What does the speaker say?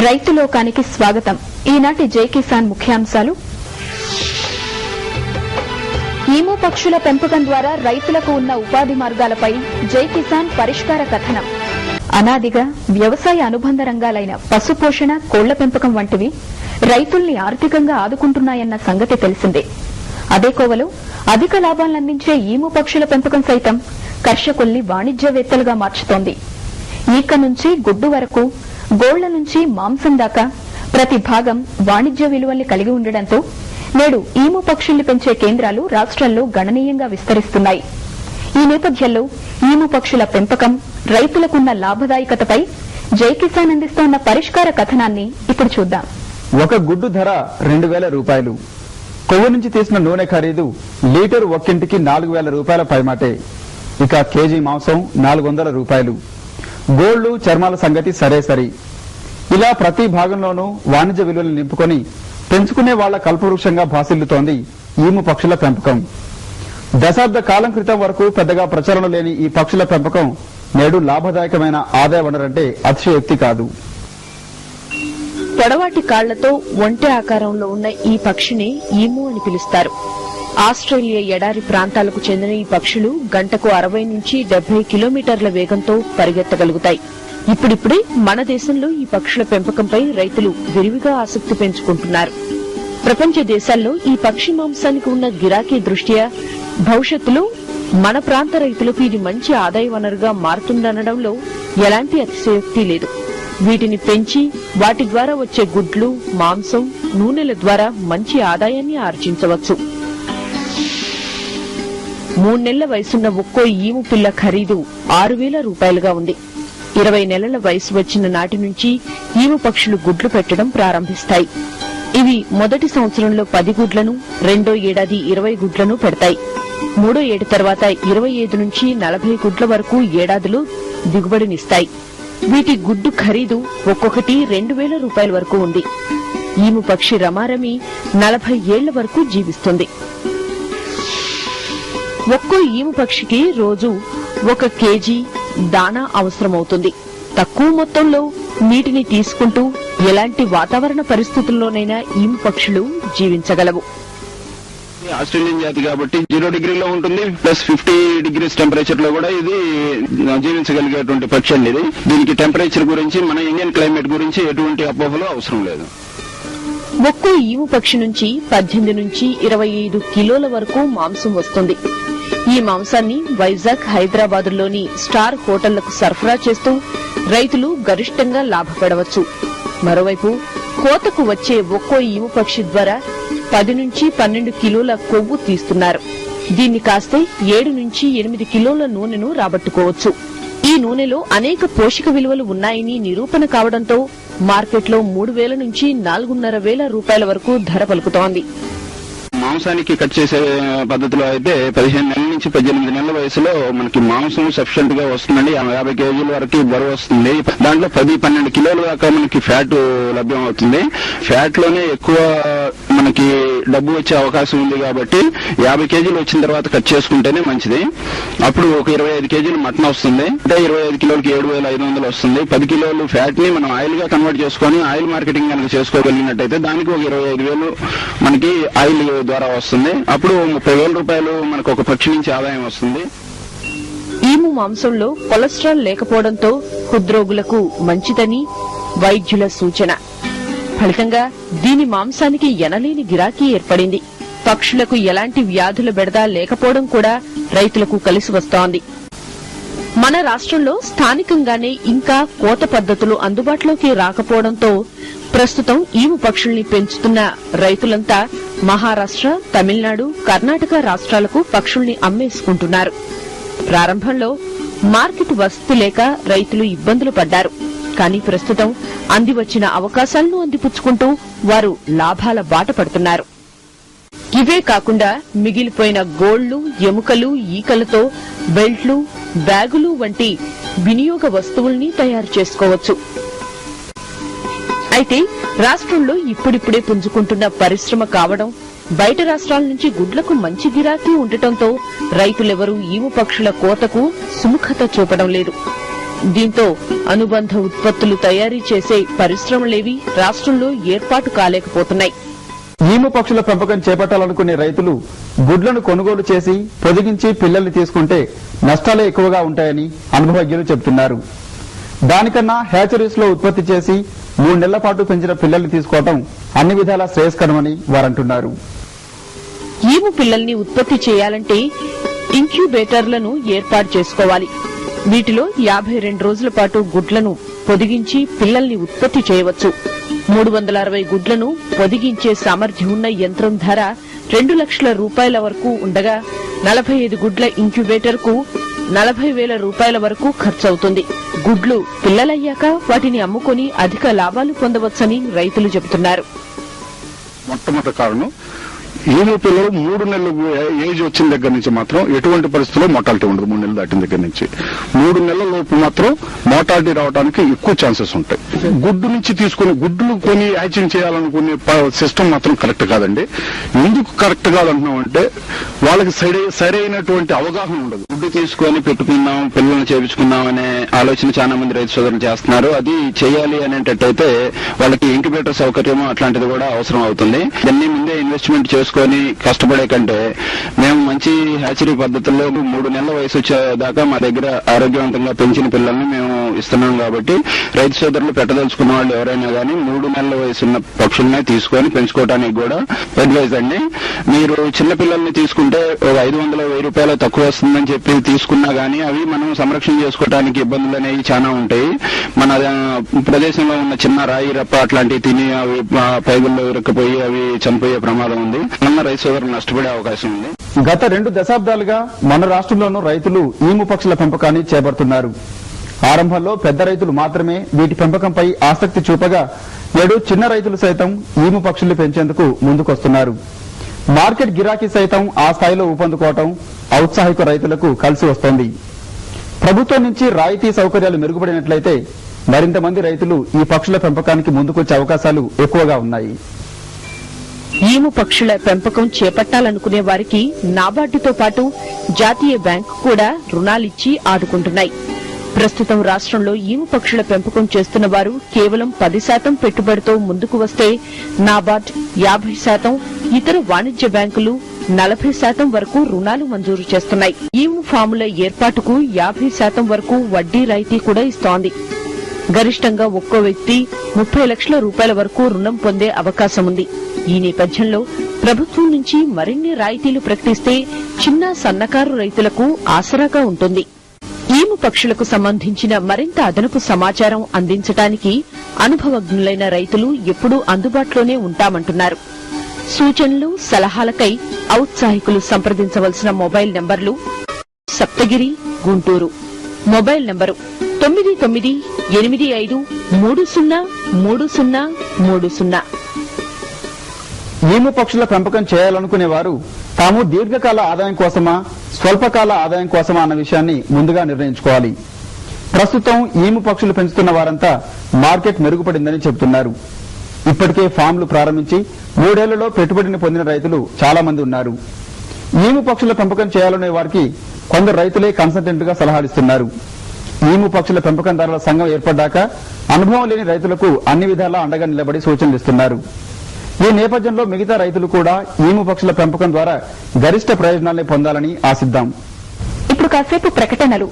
రైతు లోకానికి స్వాగతం. ఈనాటి జై కిసాన్ ముఖ్యాంశాలు. ఈము పక్షుల పెంపకం ద్వారా రైతులకు ఉన్న ఉపాధి మార్గాలపై జై కిసాన్ పరిష్కార కథనం. అనాదిగా వ్యవసాయ అనుబంధ రంగాలైన పశుపోషణ, కోళ్ల పెంపకం వంటివి రైతుల్ని ఆర్థికంగా ఆదుకుంటున్నాయన్న సంగతి తెలిసిందే. అదే కోవలో అధిక లాభాలనందించే ఈము పక్షుల పెంపకం సైతం కర్షకుల్ని వాణిజ్యవేత్తలుగా మార్చుతోంది. ఈక నుంచి గుడ్డు వరకు, గోళ్ల నుంచి మాంసం దాకా ప్రతి భాగం వాణిజ్య విలువల్ని కలిగి ఉండడంతో నేడు ఈము పక్షుల్ని పెంచే కేంద్రాలు రాష్ట్రాల్లో గణనీయంగా విస్తరిస్తున్నాయి. ఈ నేపథ్యంలో ఈము పక్షుల పెంపకం, రైతులకున్న లాభదాయకతపై జై కిసాన్ అందిస్తోన్న పరిష్కార కథనాన్ని ఇప్పుడు చూద్దాం. ఒక గుడ్డు ధర 2000 రూపాయలు. కొవ్వు నుంచి తీసిన నూనె ఖరీదు లీటరు ఒక్కింటికి 4000 రూపాయల పైమాటే. ఇక కేజీ మాంసం 400 రూపాయలు. గోళ్లు, చర్మాల సంగతి సరే. ఇలా ప్రతి భాగంలోనూ వాణిజ్య విలువలు నింపుకొని పెంచుకునే వాళ్ల కల్పవృక్షంగా భాసిల్లుతోంది ఈము పక్షుల పెంపకం. దశాబ్ద కాలం క్రితం వరకు పెద్దగా ప్రచారం లేని ఈ పక్షుల పెంపకం నేడు లాభదాయకమైన ఆదాయ వనరంటే అతిశయోక్తి కాదు. పొడవాటి కాళ్లతో ఒంటె ఆకారంలో ఉన్న ఈ పక్షిని ఈము అని పిలుస్తారు. ఆస్ట్రేలియా ఎడారి ప్రాంతాలకు చెందిన ఈ పక్షులు గంటకు 60 నుంచి 70 కిలోమీటర్ల వేగంతో పరిగెత్తగలుగుతాయి. ఇప్పుడిప్పుడే మన దేశంలో ఈ పక్షుల పెంపకంపై రైతులు విరివిగా ఆసక్తి పెంచుకుంటున్నారు. ప్రపంచ దేశాల్లో ఈ పక్షి మాంసానికి ఉన్న గిరాకీ దృష్ట్యా భవిష్యత్తులో మన ప్రాంత రైతులకు ఇది మంచి ఆదాయ వనరుగా మారుతుందనడంలో ఎలాంటి అతిశయోక్తి లేదు. వీటిని పెంచి వాటి ద్వారా వచ్చే గుడ్లు, మాంసం, నూనెల ద్వారా మంచి ఆదాయాన్ని ఆర్జించవచ్చు. 3 నెలల వయసున్న ఒక్కో ఈము పిల్ల ఖరీదు 6000 రూపాయలుగా ఉంది. 20 నెలల వయసు వచ్చిన నాటి నుంచి ఈము పక్షులు గుడ్లు పెట్టడం ప్రారంభిస్తాయి. ఇవి మొదటి సంవత్సరంలో 10 గుడ్లను, రెండో ఏడాది 20 గుడ్లను పెడతాయి. మూడో ఏడు తర్వాత 25 నుంచి 40 గుడ్ల వరకు ఏడాదిలో దిగుబడినిస్తాయి. వీటి గుడ్డు ఖరీదు ఒక్కొక్కటి 2000 రూపాయల వరకు ఉంది. ఈము పక్షి రమారమి 40 ఏళ్ల వరకు జీవిస్తుంది. ఒక్కో ఈము పక్షికి రోజు 1 కేజీ దాణా అవసరమవుతుంది. తక్కువ మొత్తంలో నీటిని తీసుకుంటూ ఎలాంటి వాతావరణ పరిస్థితుల్లోనైనా ఈము పక్షులు జీవించగలవు. ఆస్ట్రేలియన్ జాతి కాబట్టి 0 డిగ్రీలో ఉంటుంది, ప్లస్ 50 డిగ్రీస్ టెంపరేచర్ లో కూడా ఇది జీవించగలిగేటువంటి పక్షి అండి. ఇది దీనికి టెంపరేచర్ గురించి, మన ఇండియన్ క్లైమేట్ గురించి ఎటువంటి అపోహలు అవసరం లేదు. ఒక్కో ఈము పక్షి నుంచి 18 నుంచి 25 కిలోల వరకు మాంసం వస్తుంది. ఈ మాంసాన్ని వైజాగ్, హైదరాబాద్లోని స్టార్ హోటళ్లకు సరఫరా చేస్తూ రైతులు గరిష్టంగా లాభపడవచ్చు. మరోవైపు కోతకు వచ్చే ఒక్కో ఈము పక్షి ద్వారా 10 నుంచి 12 కిలోల కొవ్వు తీస్తున్నారు. దీన్ని కాస్తే 7 నుంచి 8 కిలోల నూనెను రాబట్టుకోవచ్చు. ఈ నూనెలో అనేక పోషక విలువలు ఉన్నాయని నిరూపణ కావడంతో మార్కెట్లో 3000 నుంచి 4500 రూపాయల వరకు ధర పలుకుతోంది. మాంసానికి కట్ చేసే పద్ధతిలో అయితే 15 నెలల నుంచి 18 నెలల వయసులో మనకి మాంసం సఫిషియెంట్ గా వస్తుందండి. 50 కేజీల వరకు బరువు వస్తుంది. దాంట్లో 10-12 కిలోల దాకా మనకి ఫ్యాట్ లభ్యం అవుతుంది. ఫ్యాట్ లోనే ఎక్కువ మనకి డబ్బు వచ్చే అవకాశం ఉంది కాబట్టి 50 కేజీలు వచ్చిన తర్వాత కట్ చేసుకుంటేనే మంచిది. అప్పుడు ఒక 25 కేజీలు మటన్ వస్తుంది. అంటే 25 కిలోలకి 7500 వస్తుంది. 10 కిలోలు ఫ్యాట్ ని మనం ఆయిల్ గా కన్వర్ట్ చేసుకుని ఆయిల్ మార్కెటింగ్ కనుక చేసుకోగలిగినట్టయితే దానికి ఒక 25,000 మనకి ఆయిల్ ద్వారా వస్తుంది. అప్పుడు 30,000 రూపాయలు మనకు ఒక పక్షి నుంచి ఆదాయం వస్తుంది. ఈము మాంసంలో కొలెస్ట్రాల్ లేకపోవడంతో హృద్రోగులకు మంచిదని వైద్యుల సూచన. ఫలితంగా దీని మాంసానికి ఎనలేని గిరాకీ ఏర్పడింది. పక్షులకు ఎలాంటి వ్యాధుల బెడద లేకపోవడం కూడా రైతులకు కలిసి వస్తోంది. మన రాష్ట్రంలో స్థానికంగానే ఇంకా కోత పద్ధతులు అందుబాటులోకి రాకపోవడంతో ప్రస్తుతం ఈము పక్షుల్ని పెంచుతున్న రైతులంతా మహారాష్ట్ర, తమిళనాడు, కర్ణాటక రాష్ట్రాలకు పక్షుల్ని అమ్మేసుకుంటున్నారు. ప్రారంభంలో మార్కెట్ వసతి లేక రైతులు ఇబ్బందులు పడ్డారు. కానీ ప్రస్తుతం అందివచ్చిన అవకాశాలను అందిపుచ్చుకుంటూ వారు లాభాల బాట పడుతున్నారు. ఇవే కాకుండా మిగిలిపోయిన గోళ్లు, ఎముకలు, ఈకలతో బెల్ట్లు, బ్యాగులు వంటి వినియోగ వస్తువుల్ని తయారు చేసుకోవచ్చు. అయితే రాష్ట్రంలో ఇప్పుడిప్పుడే పుంజుకుంటున్న పరిశ్రమ కావడం, బయట రాష్ట్రాల నుంచి గుడ్లకు మంచి గిరాకీ ఉండటంతో రైతులెవరూ ఈము పక్షుల కోతకు సుముఖత చూపడం లేదు. దీంతో అనుబంధ ఉత్పత్తులు తయారీ చేసే పరిశ్రమలేవి రాష్ట్రంలో ఏర్పాటు కాలేకపోతున్నాయి. ఈము పక్షుల పెంపకం చేపట్టాలనుకునే రైతులు గుడ్లను కొనుగోలు చేసి పొదిగించి పిల్లల్ని తీసుకుంటే నష్టాలే ఎక్కువగా ఉంటాయని అనుభవజ్ఞులు చెబుతున్నారు. దానికన్నా హ్యాచరీస్ లో ఉత్పత్తి చేసి 3 నెలల పాటు పెంచిన పిల్లల్ని తీసుకోవడం అన్ని విధాలా శ్రేయస్కరమని వారంటున్నారు. ఈము పిల్లల్ని ఉత్పత్తి చేయాలంటే ఇంక్యుబేటర్లను ఏర్పాటు చేసుకోవాలి. వీటిలో 52 రోజుల పాటు గుడ్లను పొదిగించి పిల్లల్ని ఉత్పత్తి చేయవచ్చు. 360 గుడ్లను పొదిగించే సామర్థ్యం ఉన్న యంత్రం ధర 2 లక్షల రూపాయల వరకు ఉండగా 45 గుడ్ల ఇంక్యుబేటర్ కు 40,000 రూపాయల వరకు ఖర్చవుతుంది. గుడ్లు పిల్లలయ్యాక వాటిని అమ్ముకొని అధిక లాభాలు పొందవచ్చని రైతులు చెబుతున్నారు. మొట్టమొదటి కారణం ఈము పిల్లలు 3 నెలలు ఏజ్ వచ్చిన దగ్గర నుంచి మాత్రం ఎటువంటి పరిస్థితుల్లో మోటాలిటీ ఉండదు. 3 నెలలు దాటిన దగ్గర నుంచి 3 నెలల లోపు మాత్రం మోటాలిటీ రావడానికి ఎక్కువ ఛాన్సెస్ ఉంటాయి. గుడ్డు నుంచి తీసుకుని గుడ్లు కొని హ్యాచింగ్ చేయాలనుకునే సిస్టమ్ మాత్రం కరెక్ట్ కాదండి. ఎందుకు కరెక్ట్ కాదంటున్నామంటే వాళ్ళకి సరైనటువంటి అవగాహన ఉండదు. గుడ్డు తీసుకొని పెట్టుకుందాం, పిల్లల్ని చేపించుకుందాం అనే ఆలోచన చాలా మంది రైతు సోదరులు చేస్తున్నారు. అది చేయాలి అనేటట్టయితే వాళ్ళకి ఇంక్యుబేటర్ సౌకర్యం అట్లాంటిది కూడా అవసరం అవుతుంది. దాన్ని ముందే ఇన్వెస్ట్మెంట్ చేసుకొని కష్టపడే కంటే మేము మంచి హ్యాచరీ పద్ధతుల్లో 3 నెలల వయసు వచ్చేదాకా మా దగ్గర ఆరోగ్యవంతంగా పెంచిన పిల్లల్ని మేము ఇస్తున్నాం. కాబట్టి రైతు సోదరులు పెట్టదలుచుకున్న వాళ్ళు ఎవరైనా కానీ 3 నెలల వయసున్న పక్షులనే తీసుకొని పెంచుకోవడానికి కూడా అడ్వైజ్ అండి. మీరు చిన్న పిల్లల్ని తీసుకుంటే 500-1000 రూపాయలు తక్కువ వస్తుందని చెప్పి తీసుకున్నా గానీ అవి మనం సంరక్షణ చేసుకోవడానికి ఇబ్బందులు అనేవి చాలా ఉంటాయి. మన ప్రదేశంలో ఉన్న చిన్న రాయి రప్ప అట్లాంటివి తిని అవి పైగుల్లో ఇరుక్కుపోయి అవి చనిపోయే ప్రమాదం ఉంది. అన్న రైతు సోదరులు నష్టపడే అవకాశం ఉంది. గత 2 దశాబ్దాలుగా మన రాష్ట్రంలోనూ రైతులు ఈము పక్షుల పెంపకాన్ని చేపడుతున్నారు. ఆరంభంలో పెద్ద రైతులు మాత్రమే వీటి పెంపకంపై ఆసక్తి చూపగా నేడు చిన్న రైతులు సైతం ఈము పక్షుల్ని పెంచేందుకు ముందుకొస్తున్నారు. మార్కెట్ గిరాకీ సైతం ఆ స్థాయిలో ఊపందుకోవటం ఔత్సాహిక రైతులకు కలిసి వస్తోంది. ప్రభుత్వం నుంచి రాయితీ సౌకర్యాలు మెరుగుపడినట్లయితే మరింత మంది రైతులు ఈ పక్షుల పెంపకానికి ముందుకొచ్చే అవకాశాలు ఎక్కువగా ఉన్నాయి. ఈము పక్షుల పెంపకం చేపట్టాలనుకునే వారికి నాబార్డుతో పాటు జాతీయ బ్యాంకు కూడా రుణాలిచ్చి ఆదుకుంటున్నాయి. ప్రస్తుతం రాష్ట్రంలో ఈము పక్షుల పెంపకం చేస్తున్న వారు కేవలం 10% పెట్టుబడితో ముందుకు వస్తే నాబార్డ్ 50%, ఇతర వాణిజ్య బ్యాంకులు 40% వరకు రుణాలు మంజూరు చేస్తున్నాయి. ఈము ఫాముల ఏర్పాటుకు 50% వరకు వడ్డీ రాయితీ కూడా ఇస్తోంది. గరిష్టంగా ఒక్కో వ్యక్తి 30 లక్షల రూపాయల వరకు రుణం పొందే అవకాశం ఉంది. ఈ నేపథ్యంలో ప్రభుత్వం నుంచి మరిన్ని రాయితీలు ప్రకటిస్తే చిన్న సన్నకారు రైతులకు ఆసరాగా ఉంటుంది. ఈము పక్షులకు సంబంధించిన మరింత అదనపు సమాచారం అందించడానికి అనుభవజ్ఞులైన రైతులు ఎప్పుడూ అందుబాటులోనే ఉంటామంటున్నారు. సూచనలు, సలహాలకై ఔత్సాహికులు సంప్రదించవలసిన మొబైల్ నంబర్లు Saptagiri, Guntur. Mobile number 9985303030. Emu పక్షుల పెంపకం చేయాలనుకునే వారు తాము దీర్ఘకాల ఆదాయం కోసమా, స్వల్పకాల ఆదాయం కోసమా అన్న విషయాన్ని ముందుగా నిర్ణయించుకోవాలి. ప్రస్తుతం ఈము పక్షులు పెంచుతున్న వారంతా మార్కెట్ మెరుగుపడిందని చెబుతున్నారు. ఇప్పటికే ఫామ్లు ప్రారంభించి 3 ఏళ్లలో పెట్టుబడిని పొందిన రైతులు చాలా మంది ఉన్నారు. ఈము పక్షుల పెంపకం చేయాలనే వారికి కొందరు రైతులే కన్సల్టెంట్ గా సలహాలిస్తున్నారు. ఈము పక్షుల పెంపకందారుల సంఘం ఏర్పడ్డాక అనుభవం లేని రైతులకు అన్ని విధాలా అండగా నిలబడి సూచనలు ఇస్తున్నారు. ఈ నేపథ్యంలో మిగతా రైతులు కూడా ఈము పక్షుల పెంపకం ద్వారా గరిష్ట ప్రయోజనాల్ని పొందాలని ఆశిద్దాం. ఇప్పుడు కాసేపు ప్రకటనలు.